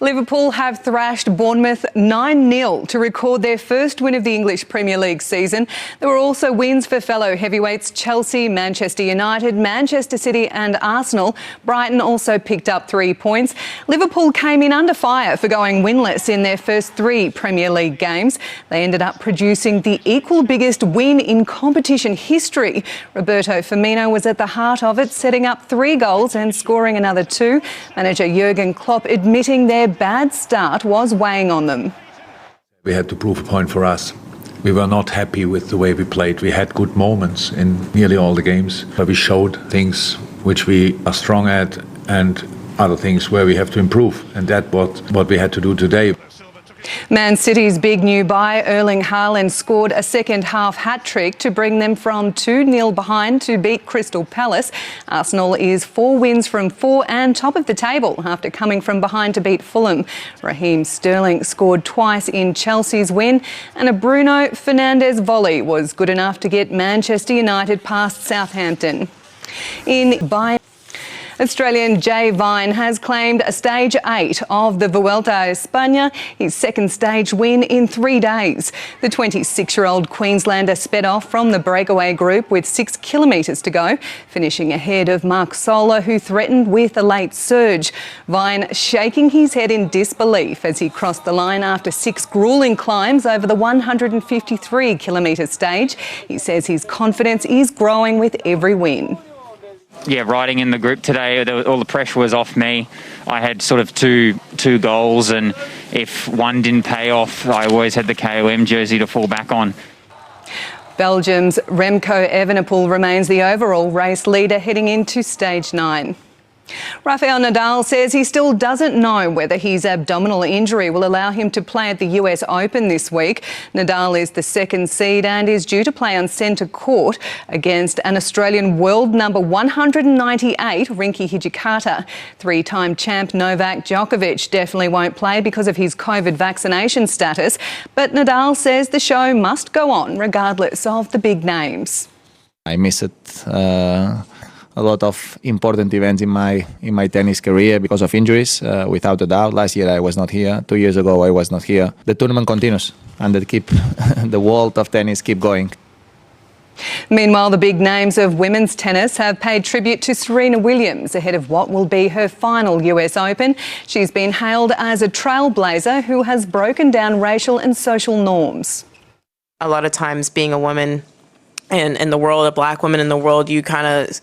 Liverpool have thrashed Bournemouth 9-0 to record their first win of the English Premier League season. There were also wins for fellow heavyweights Chelsea, Manchester United, Manchester City and Arsenal. Brighton also picked up 3 points. Liverpool came in under fire for going winless in their first 3 Premier League games. They ended up producing the equal biggest win in competition history. Roberto Firmino was at the heart of it, setting up 3 goals and scoring another 2. Manager Jurgen Klopp admitting their bad start was weighing on them. We had to prove a point for us. We were not happy with the way we played. We had good moments in nearly all the games, but we showed things which we are strong at and other things where we have to improve. And that's what we had to do today. Man City's big new buy, Erling Haaland, scored a second-half hat-trick to bring them from 2-0 behind to beat Crystal Palace. Arsenal is 4 wins from 4 and top of the table after coming from behind to beat Fulham. Raheem Sterling scored twice in Chelsea's win, and a Bruno Fernandes volley was good enough to get Manchester United past Southampton. Australian Jay Vine has claimed a stage 8 of the Vuelta a España, his second stage win in 3 days. The 26-year-old Queenslander sped off from the breakaway group with 6 kilometres to go, finishing ahead of Marc Soler, who threatened with a late surge. Vine shaking his head in disbelief as he crossed the line after 6 gruelling climbs over the 153-kilometre stage. He says his confidence is growing with every win. Yeah, riding in the group today, all the pressure was off me. I had sort of two goals, and if one didn't pay off, I always had the KOM jersey to fall back on. Belgium's Remco Evenepoel remains the overall race leader heading into stage 9. Rafael Nadal says he still doesn't know whether his abdominal injury will allow him to play at the US Open this week. Nadal is the 2nd seed and is due to play on centre court against an Australian world number 198, Rinky Hijikata. 3-time champ Novak Djokovic definitely won't play because of his COVID vaccination status, but Nadal says the show must go on regardless of the big names. I miss it. A lot of important events in my tennis career because of injuries, without a doubt. Last year I was not here. 2 years ago I was not here. The tournament continues and the world of tennis keep going. Meanwhile, the big names of women's tennis have paid tribute to Serena Williams ahead of what will be her final US Open. She's been hailed as a trailblazer who has broken down racial and social norms. A lot of times being a woman and in the world, a black woman in the world, you kind of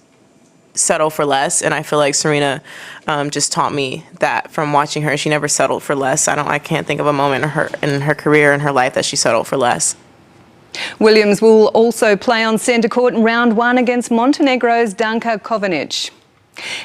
settle for less, and I feel like Serena just taught me that from watching her. She never settled for less. I can't think of a moment in her career and her life that she settled for less. Williams will also play on centre court in round 1 against Montenegro's Danka Kovanic.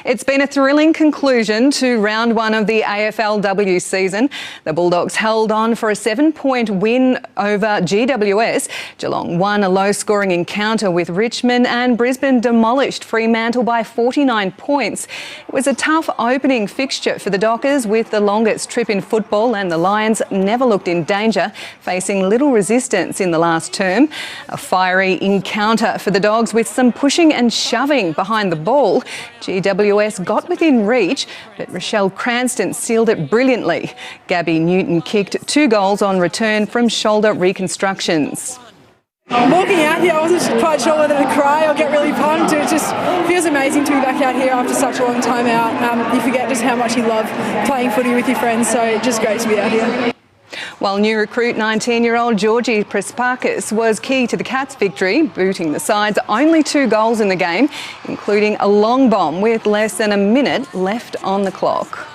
It's been a thrilling conclusion to round 1 of the AFLW season. The Bulldogs held on for a 7-point win over GWS. Geelong won a low-scoring encounter with Richmond, and Brisbane demolished Fremantle by 49 points. It was a tough opening fixture for the Dockers, with the longest trip in football, and the Lions never looked in danger, facing little resistance in the last term. A fiery encounter for the Dogs with some pushing and shoving behind the ball. GWS got within reach, but Rochelle Cranston sealed it brilliantly. Gabby Newton kicked 2 goals on return from shoulder reconstructions. Walking out here, I wasn't quite sure whether to cry or get really pumped. It just feels amazing to be back out here after such a long time out. You forget just how much you love playing footy with your friends, so it's just great to be out here. While new recruit 19-year-old Georgie Prespakis was key to the Cats' victory, booting the side's only 2 goals in the game, including a long bomb with less than a minute left on the clock.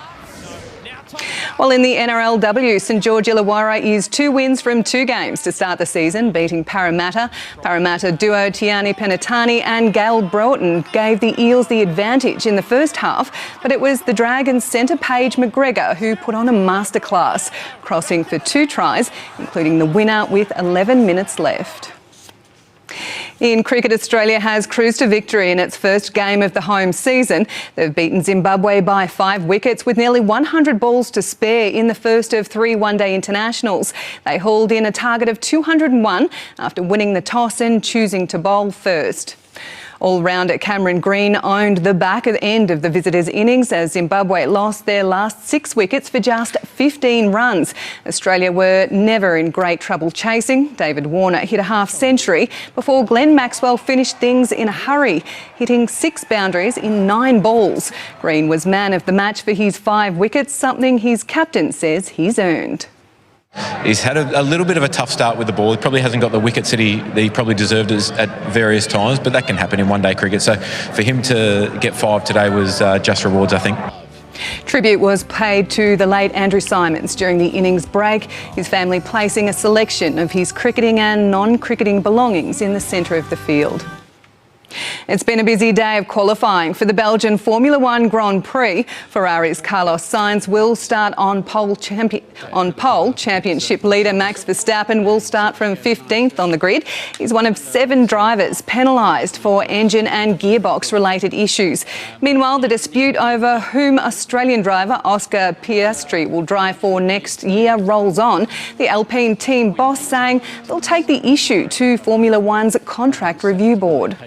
While in the NRLW, St George Illawarra is 2 wins from 2 games to start the season, beating Parramatta. Parramatta duo Tiani Penatani and Gail Broughton gave the Eels the advantage in the first half, but it was the Dragons' centre Paige McGregor who put on a masterclass, crossing for 2 tries, including the winner with 11 minutes left. In cricket, Australia has cruised to victory in its first game of the home season. They've beaten Zimbabwe by 5 wickets with nearly 100 balls to spare in the first of 3 one-day internationals. They hauled in a target of 201 after winning the toss and choosing to bowl first. All-rounder Cameron Green owned the back end of the visitors' innings as Zimbabwe lost their last 6 wickets for just 15 runs. Australia were never in great trouble chasing. David Warner hit a half-century before Glenn Maxwell finished things in a hurry, hitting 6 boundaries in 9 balls. Green was man of the match for his 5 wickets, something his captain says he's earned. He's had a little bit of a tough start with the ball. He probably hasn't got the wickets that he probably deserved at various times, but that can happen in one-day cricket. So for him to get 5 today was just rewards, I think. Tribute was paid to the late Andrew Simons during the innings break, his family placing a selection of his cricketing and non-cricketing belongings in the centre of the field. It's been a busy day of qualifying for the Belgian Formula One Grand Prix. Ferrari's Carlos Sainz will start on pole. Championship leader Max Verstappen will start from 15th on the grid. He's one of 7 drivers penalised for engine and gearbox related issues. Meanwhile, the dispute over whom Australian driver Oscar Piastri will drive for next year rolls on. The Alpine team boss saying they'll take the issue to Formula One's contract review board.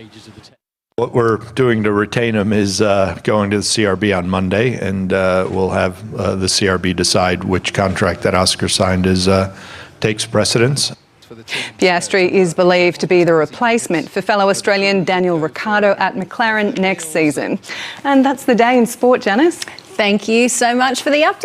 What we're doing to retain him is going to the CRB on Monday, and we'll have the CRB decide which contract that Oscar signed takes precedence. Piastri is believed to be the replacement for fellow Australian Daniel Ricciardo at McLaren next season. And that's the day in sport, Janice. Thank you so much for the update.